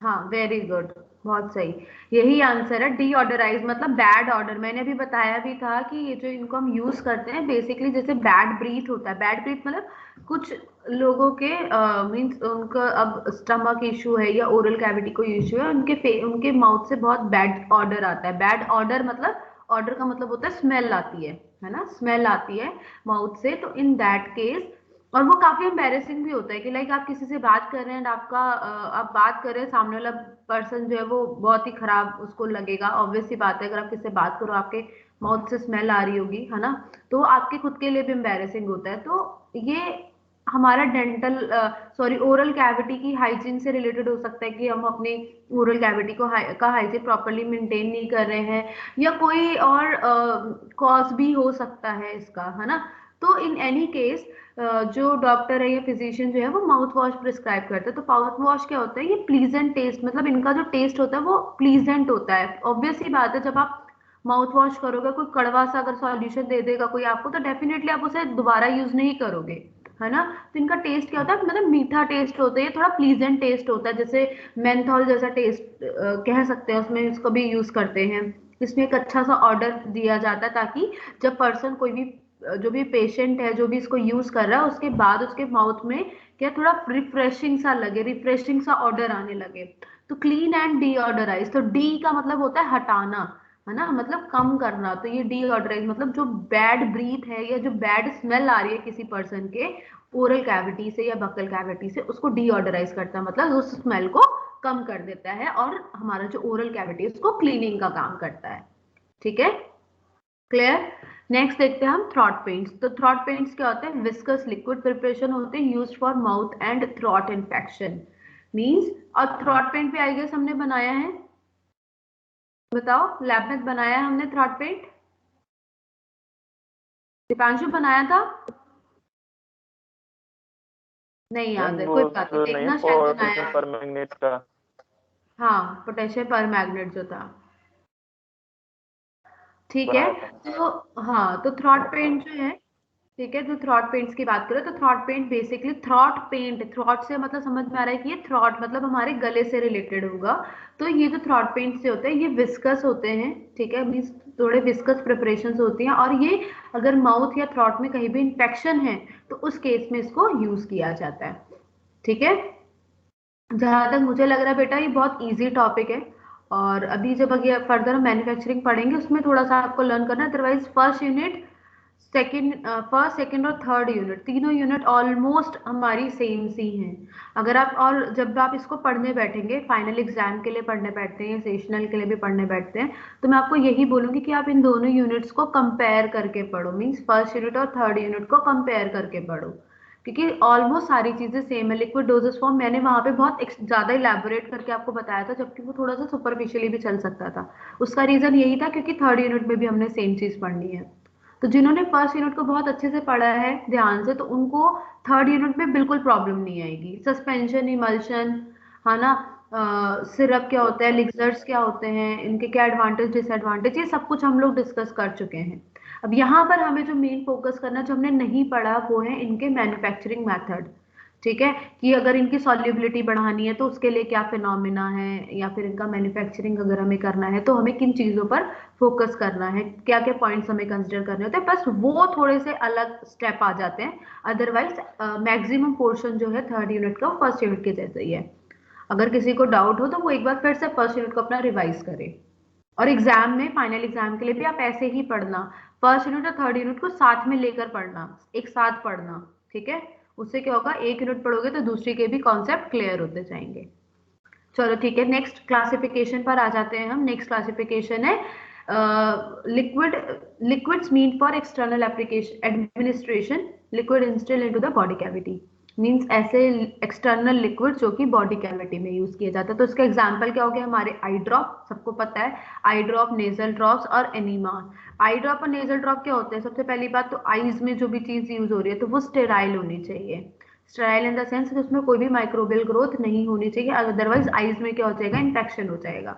हाँ, वेरी गुड, बहुत सही, यही आंसर है। डीऑर्डराइज मतलब बैड ऑर्डर। मैंने अभी बताया भी था कि ये जो इनको हम यूज करते हैं बेसिकली, जैसे बैड ब्रीथ होता है, बैड ब्रीथ मतलब कुछ लोगों के मीन्स उनका अब स्टमक इशू है या ओरल कैविटी कोई इशू है, उनके माउथ से बहुत बैड ऑर्डर आता है। बैड ऑर्डर मतलब, ऑर्डर का मतलब होता है स्मेल आती है ना, स्मेल आती है माउथ से, तो इन दैट केस, और वो काफी एम्बेरेसिंग भी होता है कि लाइक आप किसी से बात कर रहे हैं एंड आप बात कर रहे हैं, सामने वाला पर्सन जो है वो बहुत ही खराब उसको लगेगा, ऑब्वियस सी बात है, अगर आप किसी से बात करो आपके माउथ से स्मेल आ रही होगी, है ना, तो आपके खुद के लिए भी एम्बेरेसिंग होता है। तो ये हमारा डेंटल सॉरी ओरल कैविटी की हाइजीन से रिलेटेड हो सकता है कि हम अपनी ओरल कैविटी का हाइजीन प्रॉपरली मेंटेन नहीं कर रहे हैं, या कोई और कॉज भी हो सकता है इसका, है ना। तो इन एनी केस जो डॉक्टर है या फिजिशियन जो है वो माउथ वॉश प्रिस्क्राइब करते हैं। तो माउथ वॉश क्या होता है, ये प्लीजेंट टेस्ट, मतलब इनका जो टेस्ट होता है वो प्लीजेंट होता है। ऑब्वियस ही बात है, जब आप माउथ वॉश करोगे, कोई कड़वा सा अगर सॉल्यूशन दे देगा कोई आपको, तो डेफिनेटली आप उसे दोबारा यूज नहीं करोगे, है ना। तो इनका टेस्ट क्या होता है, मतलब मीठा टेस्ट होता है, ये थोड़ा प्लीजेंट टेस्ट होता है, जैसे मेंथॉल जैसा टेस्ट कह सकते हैं, उसमें इसको भी यूज करते हैं। इसमें एक अच्छा सा ऑर्डर दिया जाता है ताकि जब पर्सन कोई भी जो भी पेशेंट है जो भी इसको यूज कर रहा है, उसके बाद उसके माउथ में क्या थोड़ा रिफ्रेशिंग सा लगे, रिफ्रेशिंग सा ऑर्डर आने लगे। तो क्लीन एंड डीऑर्डराइज, तो डी का मतलब होता है हटाना, है ना, मतलब कम करना। तो ये डीऑर्डराइज मतलब जो बैड ब्रीथ है या जो बैड स्मेल आ रही है किसी पर्सन के ओरल कैविटी से या बक्कल कैविटी से, उसको डीऑर्डराइज करता है, मतलब उस स्मेल को कम कर देता है और हमारा जो ओरल कैविटी है उसको क्लीनिंग का काम करता है। ठीक है, क्लियर। नेक्स्ट देखते हैं हम थ्रॉट पेंट्स। तो थ्रॉट पेंट्स क्या होते हैं? विस्कस लिक्विड प्रिपरेशन होते हैं used for mouth and throat infection means. और थ्रॉट पेंट भी आई गेस हमने बनाया है, बताओ लैब में बनाया है हमने थ्रॉट पेंट? दीपांशु बनाया था? नहीं याद है, कोई बात नहीं, देखना शायद बनाया है। परमैंगनेट का, हाँ पोटेशियम परमैंगनेट जो था, ठीक है। तो हाँ, तो थ्रॉट पेंट जो है, ठीक है, तो थ्रॉट पेंट्स की बात करें तो throat paint basically throat paint, throat से मतलब समझ में आ रहा है कि ये थ्रॉट मतलब हमारे गले से रिलेटेड होगा। तो ये जो थ्रॉट पेंट से होते हैं ये विस्कस होते हैं, ठीक है, मींस थोड़े विस्कस प्रिपरेशंस होती हैं और ये अगर माउथ या थ्रॉट में कहीं भी इंफेक्शन है तो उस केस में इसको यूज किया जाता है। ठीक है, जहां तक मुझे लग रहा है बेटा ये बहुत इजी टॉपिक है और अभी जब आगे फर्दर हम मैन्युफैक्चरिंग पढ़ेंगे उसमें थोड़ा सा आपको लर्न करना है। Otherwise first unit, first second और थर्ड यूनिट, तीनों यूनिट ऑलमोस्ट हमारी सेम सी हैं। अगर आप और जब आप इसको पढ़ने बैठेंगे, फाइनल एग्जाम के लिए पढ़ने बैठते हैं, सेशनल के लिए भी पढ़ने बैठते हैं, तो मैं आपको यही बोलूंगी कि आप इन दोनों यूनिट्स को कंपेयर करके पढ़ो, मींस फर्स्ट यूनिट और थर्ड यूनिट को कंपेयर करके पढ़ो, क्योंकि ऑलमोस्ट सारी चीजें सेम है। लिक्विड डोजेस फॉर्म मैंने वहां पे बहुत ज्यादा इलेबोरेट करके आपको बताया था, जबकि वो थोड़ा सा सुपरफिशियली भी चल सकता था। उसका रीजन यही था क्योंकि थर्ड यूनिट में भी हमने सेम चीज पढ़नी है। तो जिन्होंने फर्स्ट यूनिट को बहुत अच्छे से पढ़ा है ध्यान से, तो उनको थर्ड यूनिट में बिल्कुल प्रॉब्लम नहीं आएगी। सस्पेंशन, इमल्शन, है ना, सिरप क्या होता है, एलिक्सर्स क्या होते हैं, इनके क्या एडवांटेज डिसएडवांटेज, ये सब कुछ हम लोग डिस्कस कर चुके हैं। अब यहाँ पर हमें जो मेन फोकस करना जो हमने नहीं पढ़ा वो है इनके मैन्युफैक्चरिंग मेथड। ठीक है, कि अगर इनकी सॉल्युबिलिटी बढ़ानी है तो उसके लिए क्या फिनोमिना है, या फिर इनका मैन्युफैक्चरिंग अगर हमें करना है तो हमें किन चीजों पर फोकस करना है, क्या क्या पॉइंट्स हमें कंसिडर करने होते हैं। बस वो थोड़े से अलग स्टेप आ जाते हैं, अदरवाइज मैक्सिमम पोर्शन जो है थर्ड यूनिट का फर्स्ट यूनिट के जैसे ही है। अगर किसी को डाउट हो तो वो एक बार फिर से फर्स्ट यूनिट को अपना रिवाइज करे, और एग्जाम में, फाइनल एग्जाम के लिए भी आप ऐसे ही पढ़ना, फर्स्ट यूनिट और थर्ड यूनिट को साथ में लेकर पढ़ना, एक साथ पढ़ना। ठीक है, उससे क्या होगा, एक यूनिट पढ़ोगे तो दूसरी के भी कॉन्सेप्ट क्लियर होते जाएंगे। चलो ठीक है, नेक्स्ट क्लासिफिकेशन पर आ जाते हैं हम। नेक्स्ट क्लासिफिकेशन है liquids mean for external application administration, liquid instil into the body cavity, means ऐसे एक्सटर्नल लिक्विड जो कि बॉडी कैविटी में यूज किया जाता है। तो इसका एग्जांपल क्या हो गया, हमारे आई ड्रॉप, सबको पता है आई ड्रॉप, नेजल ड्रॉप्स और एनीमा। आई ड्रॉप और नेजल ड्रॉप क्या होते हैं? सबसे पहली बात तो आईज में जो भी चीज यूज हो रही है तो वो स्टेराइल होनी चाहिए। स्टेराइल इन द सेंस कि उसमें कोई भी माइक्रोबियल ग्रोथ नहीं होनी चाहिए, अदरवाइज आईज में क्या हो जाएगा, इन्फेक्शन हो जाएगा,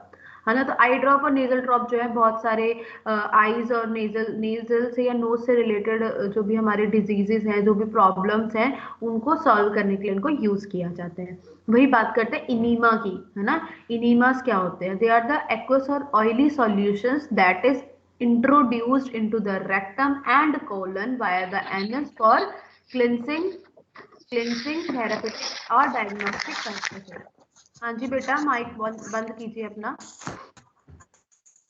है ना। तो आई ड्रॉप और नेजल ड्रॉप जो है बहुत सारे आईज और नेजल से या नोज से रिलेटेड जो भी हमारे डिजीजेस हैं, जो भी प्रॉब्लम्स हैं, उनको सॉल्व करने के लिए इनको यूज किया जाता है। वही बात करते हैं इनीमा की, है ना। इनीमास क्या होते हैं? दे आर द एक्वस और oily solutions that is introduced into the rectum and colon via the anus for cleansing, therapeutic और diagnostic purposes। हाँ जी बेटा, माइक बंद कीजिए अपना,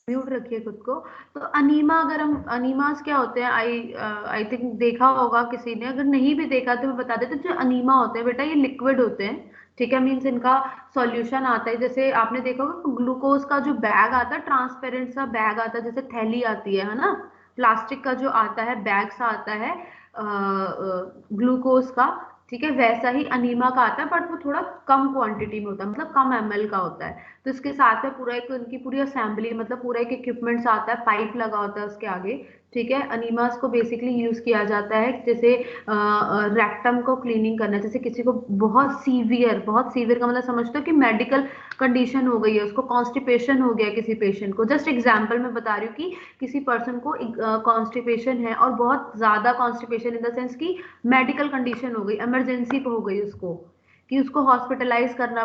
म्यूट रखिए खुद को। तो अनीमा, अगर हम, अनीमास क्या होते हैं, आई थिंक देखा होगा किसी ने, अगर नहीं भी देखा तो मैं बता देती हूँ। जो अनीमा होते हैं बेटा, ये लिक्विड होते हैं, ठीक है, मीन्स इनका सॉल्यूशन आता है, जैसे आपने देखा होगा ग्लूकोज का जो बैग आता है, ट्रांसपेरेंट सा बैग आता है, जैसे थैली आती है ना, प्लास्टिक का जो आता है बैग सा आता है ग्लूकोज का, ठीक है, वैसा ही अनीमा का आता है, बट वो थोड़ा कम क्वांटिटी में होता है, मतलब कम ml का होता है। तो इसके साथ में पूरा एक उनकी पूरी असेंबली, मतलब पूरा एक इक्विपमेंट्स आता है, पाइप लगा होता है उसके आगे, ठीक है। अनीमास को बेसिकली यूज किया जाता है जैसे रेक्टम को क्लीनिंग करना, जैसे किसी को बहुत सीवियर का मतलब समझते हो कि मेडिकल कंडीशन हो गई है, उसको कॉन्स्टिपेशन हो गया किसी पेशेंट को। जस्ट एग्जाम्पल मैं बता रही हूँ कि किसी पर्सन को कॉन्स्टिपेशन है, और बहुत ज्यादा कॉन्स्टिपेशन इन द सेंस की मेडिकल कंडीशन हो गई, इमरजेंसी हो गई उसको, कि उसको हॉस्पिटलाइज करना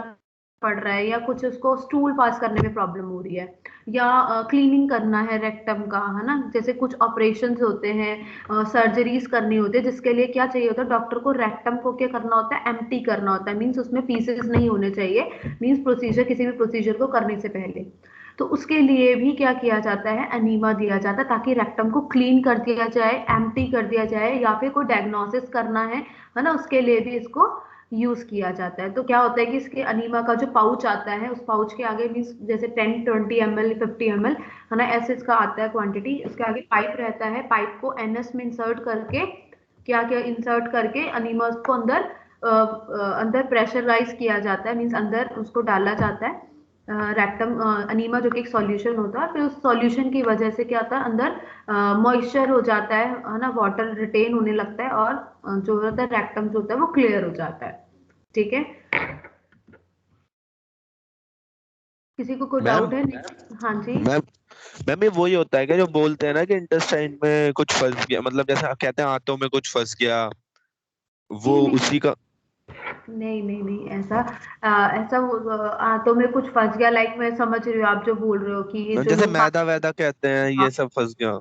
पड़ रहा है, या कुछ उसको स्टूल पास करने में प्रॉब्लम हो रही है, या क्लीनिंग करना है रेक्टम का, है ना। जैसे कुछ ऑपरेशंस होते हैं, सर्जरीज करनी होती है, जिसके लिए क्या चाहिए होता है, डॉक्टर को रेक्टम को क्या करना होता है, एम्प्टी करना होता है, मीन्स उसमें पीसेस नहीं होने चाहिए, मीन्स प्रोसीजर, किसी भी प्रोसीजर को करने से पहले। तो उसके लिए भी क्या किया जाता है, अनीमा दिया जाता है, ताकि रेक्टम को क्लीन कर दिया जाए, एम्प्टी कर दिया जाए, या फिर कोई डायग्नोसिस करना है ना, उसके लिए भी इसको यूज किया जाता है। तो क्या होता है कि इसके अनीमा का जो पाउच आता है, उस पाउच के आगे मीन्स जैसे 10-20 ml 50 ml है ना, ऐसे इसका आता है क्वांटिटी। इसके आगे पाइप रहता है, पाइप को एनएस में इंसर्ट करके क्या क्या इंसर्ट करके अनीमा को अंदर अंदर प्रेशराइज किया जाता है, मीन्स अंदर उसको डाला जाता है रेक्टम अनीमा जो कि एक सॉल्यूशन होता है। फिर उस सॉल्यूशन की वजह से क्या होता है, अंदर मॉइस्चर हो जाता है ना, वाटर रिटेन होने लगता है और जो होता है रेक्टम जो होता है वो क्लियर हो जाता है। ठीक है, किसी को कोई मैम डाउट है? हाँ जी। मैम मैम ये वही होता है क्या जो बोलते हैं ना कि इंटेस्टाइन में कुछ फंस गया, मतलब जैसे कहते हैं आंतों में कुछ फंस गया, वो नहीं नहीं उसी का? नहीं नहीं नहीं, ऐसा ऐसा आंतों में कुछ फंस गया, लाइक मैं समझ रही हूँ आप जो बोल रहे हो कि ये जो जैसे लोग मैदा वैदा कहते हैं ये सब फंस गया।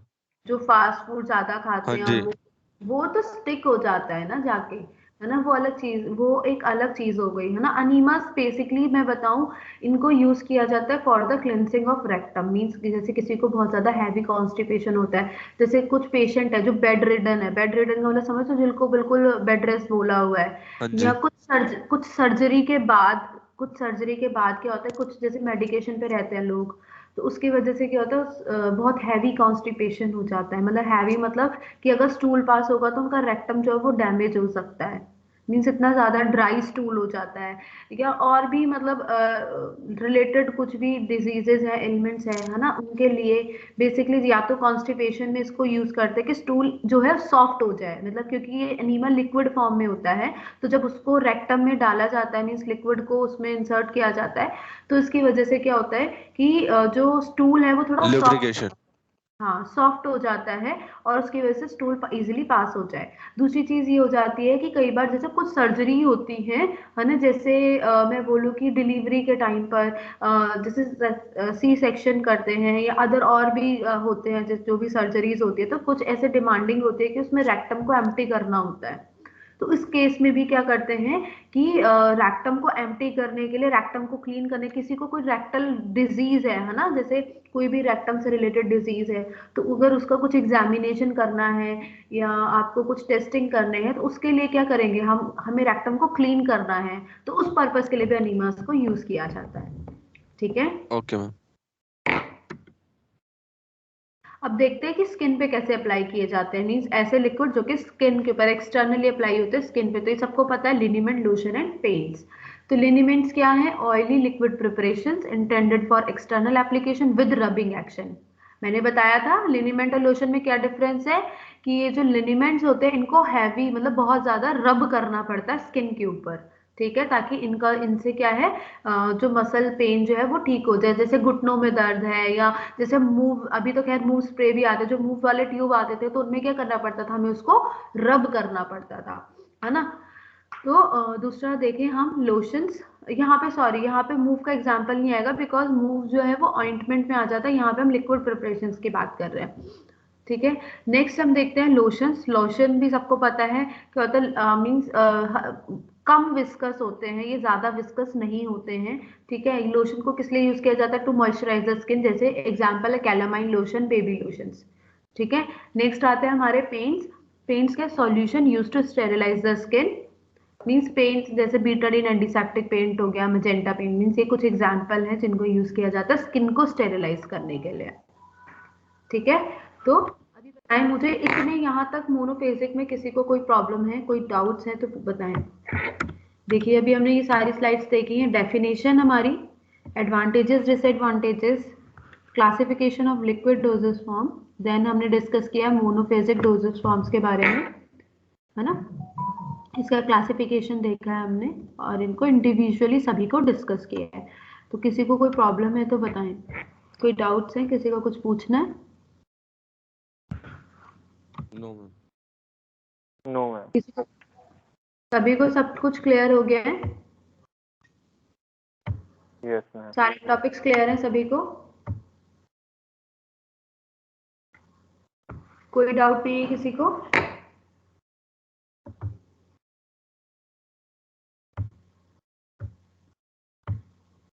जो फास्ट फूड ज्यादा खाते हाँ हैं और जी। वो तो स्टिक हो जाता है ना जाके, है ना, वो अलग चीज, वो एक अलग चीज हो गई है ना। अनीमास बेसिकली मैं बताऊं, इनको यूज किया जाता है for the cleansing of rectum, means जैसे किसी को बहुत ज्यादा हैवी कॉन्स्टिपेशन होता है, जैसे कुछ पेशेंट है जो बेड रिडन है, बेड रिडन का मतलब समझ लो जिनको बिल्कुल बेड रेस्ट बोला हुआ है, हाँ या जी। कुछ सर्जरी के बाद, कुछ सर्जरी के बाद क्या होता है, कुछ जैसे मेडिकेशन पे रहते हैं लोग, तो उसकी वजह से क्या होता है बहुत हैवी कॉन्स्टिपेशन हो जाता है, मतलब हैवी मतलब कि अगर स्टूल पास होगा तो उनका रेक्टम जो है वो डैमेज हो सकता है, मीन्स इतना ज्यादा ड्राई स्टूल हो जाता है, या और भी मतलब रिलेटेड कुछ भी डिजीजेज है, एलिमेंट्स है ना, उनके लिए बेसिकली या तो कॉन्स्टिपेशन में इसको यूज करते हैं कि स्टूल जो है सॉफ्ट हो जाए, मतलब क्योंकि ये एनीमा लिक्विड फॉर्म में होता है, तो जब उसको रेक्टम में डाला जाता है, मीन्स लिक्विड को उसमें इंसर्ट किया जाता है, तो इसकी वजह से क्या होता है कि जो स्टूल है वो थोड़ा सॉफ्ट, लुब्रिकेशन। हाँ सॉफ्ट हो जाता है, और उसकी वजह से स्टूल इजीली पास हो जाए। दूसरी चीज ये हो जाती है कि कई बार जैसे कुछ सर्जरी होती है ना, जैसे मैं बोलूँ कि डिलीवरी के टाइम पर जैसे सी सेक्शन करते हैं या अदर और भी होते हैं, जैसे जो भी सर्जरीज होती है, तो कुछ ऐसे डिमांडिंग होती है कि उसमें रेक्टम को एम्प्टी करना होता है। तो इस केस में भी क्या करते हैं कि रैक्टम को एम्प्टी करने के लिए, रैक्टम को क्लीन करने, किसी को कोई रेक्टल डिजीज है ना, जैसे कोई भी रेक्टम से रिलेटेड डिजीज है, तो अगर उसका कुछ एग्जामिनेशन करना है या आपको कुछ टेस्टिंग करने हैं, तो उसके लिए क्या करेंगे, हमें रेक्टम को क्लीन करना है, तो उस पर्पस के लिए भी अनीमास को यूज किया जाता है। ठीक है, ओके मैम। अब देखते हैं कि स्किन पे कैसे अप्लाई किए जाते हैं, मीन्स ऐसे लिक्विड जो कि स्किन के ऊपर एक्सटर्नली अप्लाई होते हैं स्किन पे, तो ये सबको पता है, लिनिमेंट, लोशन एंड पेंट्स। तो लिनिमेंट्स क्या है, oily liquid preparations intended for external application with rubbing action. मैंने बताया था लिनिमेंट और लोशन में क्या डिफरेंस है, कि ये जो लिनिमेंट्स होते हैं इनको हैवी मतलब बहुत ज्यादा रब करना पड़ता है स्किन के ऊपर, ठीक है, ताकि इनका इनसे क्या है जो मसल पेन जो है वो ठीक हो जाए, जैसे घुटनों में दर्द है, या जैसे मूव, अभी तो खैर मूव स्प्रे भी आते, जो मूव वाले ट्यूब आते थे तो उनमें क्या करना पड़ता था, हमें उसको रब करना पड़ता था, है ना। तो दूसरा देखें हम लोशंस, यहाँ पे सॉरी, यहाँ पे मूव का एग्जांपल नहीं आएगा, बिकॉज मूव जो है वो ऑइंटमेंट में आ जाता है, यहाँ पे हम लिक्विड प्रिपरेशंस की बात कर रहे हैं। ठीक है, नेक्स्ट हम देखते हैं लोशंस। लोशन भी सबको पता है क्या होता है, मीन्स कम विस्कस होते हैं, ये ज्यादा विस्कस नहीं होते हैं। ठीक है, लोशन को किस लिए यूज किया जाता है, टू मॉइस्चराइज द स्किन, जैसे एग्जांपल है कैलामाइन लोशन, बेबी लोशंस। ठीक है, नेक्स्ट आते हैं हमारे पेंट्स। पेंट्स के solution use to sterilise the skin, means paints जैसे बीटाडीन एंटीसेप्टिक पेंट हो गया, मैजेंटा पेंट, मीन्स ये कुछ एग्जांपल है जिनको यूज किया जाता है स्किन को स्टेरिलाइज करने के लिए। ठीक है, तो अभी बताएं मुझे, इतने यहाँ तक मोनोफेजिक में किसी को कोई प्रॉब्लम है, कोई डाउट्स है तो बताएं। देखिए अभी हमने ये सारी स्लाइड्स देखी हैं, डेफिनेशन हमारी, advantages disadvantages, classification of liquid dosage form, then हमने डिस्कस किया मोनोफेजिक डोजेस फॉर्म्स के बारे में, है ना, इसका क्लासिफिकेशन देखा है हमने, और इनको इंडिविजुअली सभी को डिस्कस किया है। तो किसी को कोई प्रॉब्लम है तो बताएं, कोई डाउट्स है, किसी को कुछ पूछना है? No ma'am. No ma'am. किसी को, सभी को सब कुछ क्लियर हो गया है? Yes ma'am. सारे टॉपिक्स क्लियर हैं सभी को? कोई डाउट नहीं है किसी को?